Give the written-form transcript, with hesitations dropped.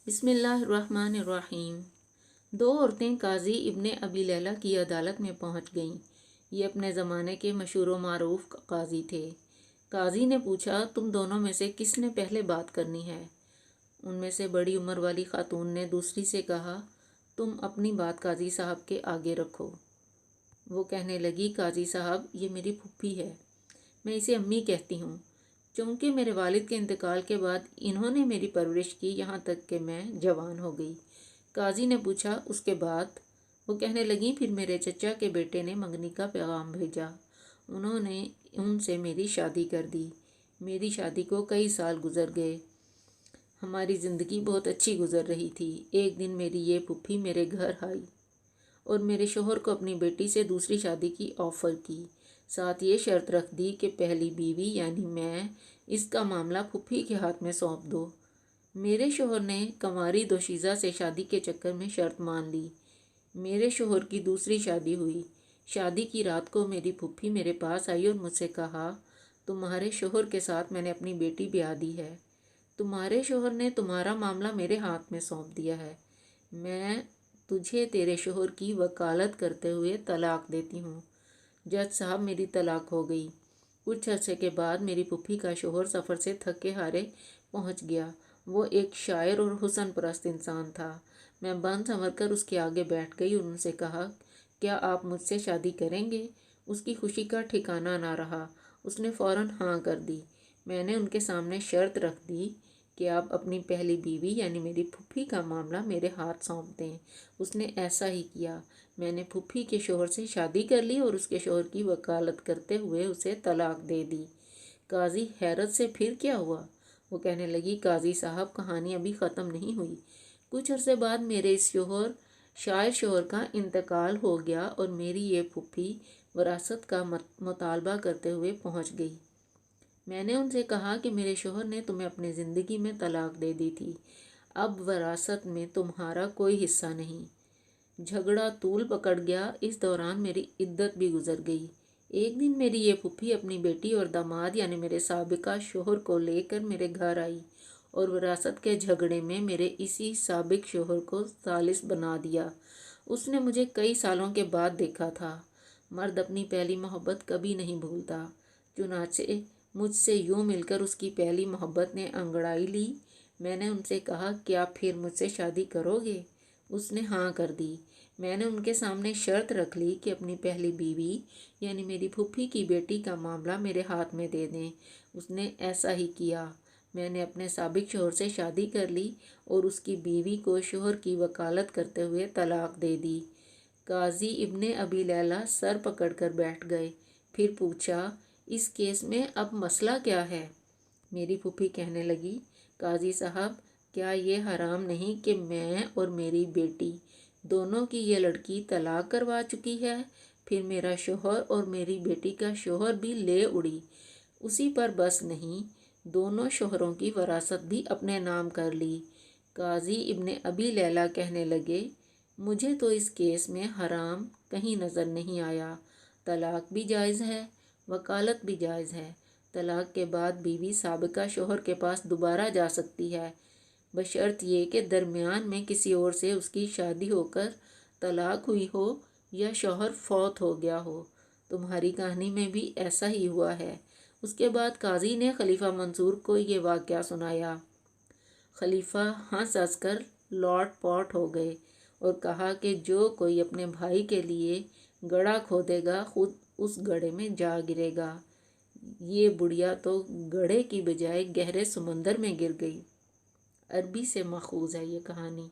بسم اللہ الرحمن الرحیم۔ دو عورتیں قاضی ابن ابی لیلہ کی عدالت میں پہنچ گئیں۔ یہ اپنے زمانے کے مشہور و معروف قاضی تھے۔ قاضی نے پوچھا، تم دونوں میں سے کس نے پہلے بات کرنی ہے؟ ان میں سے بڑی عمر والی خاتون نے دوسری سے کہا، تم اپنی بات قاضی صاحب کے آگے رکھو۔ وہ کہنے لگی، قاضی صاحب، یہ میری پھوپھی ہے، میں اسے امی کہتی ہوں، چونکہ میرے والد کے انتقال کے بعد انہوں نے میری پرورش کی یہاں تک کہ میں جوان ہو گئی۔ قاضی نے پوچھا، اس کے بعد؟ وہ کہنے لگیں، پھر میرے چچا کے بیٹے نے منگنی کا پیغام بھیجا، انہوں نے ان سے میری شادی کر دی۔ میری شادی کو کئی سال گزر گئے، ہماری زندگی بہت اچھی گزر رہی تھی۔ ایک دن میری یہ پھوپھی میرے گھر آئی اور میرے شوہر کو اپنی بیٹی سے دوسری شادی کی آفر کی، ساتھ یہ شرط رکھ دی کہ پہلی بیوی یعنی میں، اس کا معاملہ پھوپھی کے ہاتھ میں سونپ دو۔ میرے شوہر نے کنواری دوشیزہ سے شادی کے چکر میں شرط مان لی۔ میرے شوہر کی دوسری شادی ہوئی۔ شادی کی رات کو میری پھوپھی میرے پاس آئی اور مجھ سے کہا، تمہارے شوہر کے ساتھ میں نے اپنی بیٹی بیاہ دی ہے، تمہارے شوہر نے تمہارا معاملہ میرے ہاتھ میں سونپ دیا ہے، میں تجھے تیرے شوہر کی وکالت کرتے ہوئے طلاق دیتی ہوں۔ جج صاحب، میری طلاق ہو گئی۔ کچھ عرصے کے بعد میری پھوپھی کا شوہر سفر سے تھکے ہارے پہنچ گیا۔ وہ ایک شاعر اور حسن پرست انسان تھا۔ میں بن سنور کر اس کے آگے بیٹھ گئی اور ان سے کہا، کیا آپ مجھ سے شادی کریں گے؟ اس کی خوشی کا ٹھکانہ نہ رہا، اس نے فوراً ہاں کر دی۔ میں نے ان کے سامنے شرط رکھ دی کہ آپ اپنی پہلی بیوی یعنی میری پھوپھی کا معاملہ میرے ہاتھ سونپ دیں۔ اس نے ایسا ہی کیا۔ میں نے پھوپھی کے شوہر سے شادی کر لی اور اس کے شوہر کی وکالت کرتے ہوئے اسے طلاق دے دی۔ قاضی حیرت سے، پھر کیا ہوا؟ وہ کہنے لگی، قاضی صاحب، کہانی ابھی ختم نہیں ہوئی۔ کچھ عرصے بعد میرے اس شاعر شوہر کا انتقال ہو گیا اور میری یہ پھوپھی وراثت کا مطالبہ کرتے ہوئے پہنچ گئی۔ میں نے ان سے کہا کہ میرے شوہر نے تمہیں اپنی زندگی میں طلاق دے دی تھی، اب وراثت میں تمہارا کوئی حصہ نہیں۔ جھگڑا طول پکڑ گیا۔ اس دوران میری عدت بھی گزر گئی۔ ایک دن میری یہ پھوپھی اپنی بیٹی اور داماد یعنی میرے سابقہ شوہر کو لے کر میرے گھر آئی اور وراثت کے جھگڑے میں میرے اسی سابق شوہر کو ثالث بنا دیا۔ اس نے مجھے کئی سالوں کے بعد دیکھا تھا۔ مرد اپنی پہلی محبت کبھی نہیں بھولتا۔ چنانچہ مجھ سے یوں مل کر اس کی پہلی محبت نے انگڑائی لی۔ میں نے ان سے کہا، کیا پھر مجھ سے شادی کرو گے؟ اس نے ہاں کر دی۔ میں نے ان کے سامنے شرط رکھ لی کہ اپنی پہلی بیوی یعنی میری پھوپھی کی بیٹی کا معاملہ میرے ہاتھ میں دے دیں۔ اس نے ایسا ہی کیا۔ میں نے اپنے سابق شوہر سے شادی کر لی اور اس کی بیوی کو شوہر کی وکالت کرتے ہوئے طلاق دے دی۔ قاضی ابن ابی لیلہ سر پکڑ کر بیٹھ گئے۔ پھر پوچھا، اس کیس میں اب مسئلہ کیا ہے؟ میری پھوپھی کہنے لگی، قاضی صاحب، کیا یہ حرام نہیں کہ میں اور میری بیٹی دونوں کی یہ لڑکی طلاق کروا چکی ہے، پھر میرا شوہر اور میری بیٹی کا شوہر بھی لے اڑی، اسی پر بس نہیں، دونوں شوہروں کی وراثت بھی اپنے نام کر لی۔ قاضی ابن ابی لیلہ کہنے لگے، مجھے تو اس کیس میں حرام کہیں نظر نہیں آیا۔ طلاق بھی جائز ہے، وکالت بھی جائز ہے۔ طلاق کے بعد بیوی سابقہ شوہر کے پاس دوبارہ جا سکتی ہے، بشرط یہ کہ درمیان میں کسی اور سے اس کی شادی ہو کر طلاق ہوئی ہو یا شوہر فوت ہو گیا ہو۔ تمہاری کہانی میں بھی ایسا ہی ہوا ہے۔ اس کے بعد قاضی نے خلیفہ منصور کو یہ واقعہ سنایا۔ خلیفہ ہنس ہنس کر لوٹ پوٹ ہو گئے اور کہا کہ جو کوئی اپنے بھائی کے لیے گڑھا کھودے گا خود اس گڑھے میں جا گرے گا۔ یہ بڑھیا تو گڑھے کی بجائے گہرے سمندر میں گر گئی۔ عربی سے ماخوذ ہے یہ کہانی۔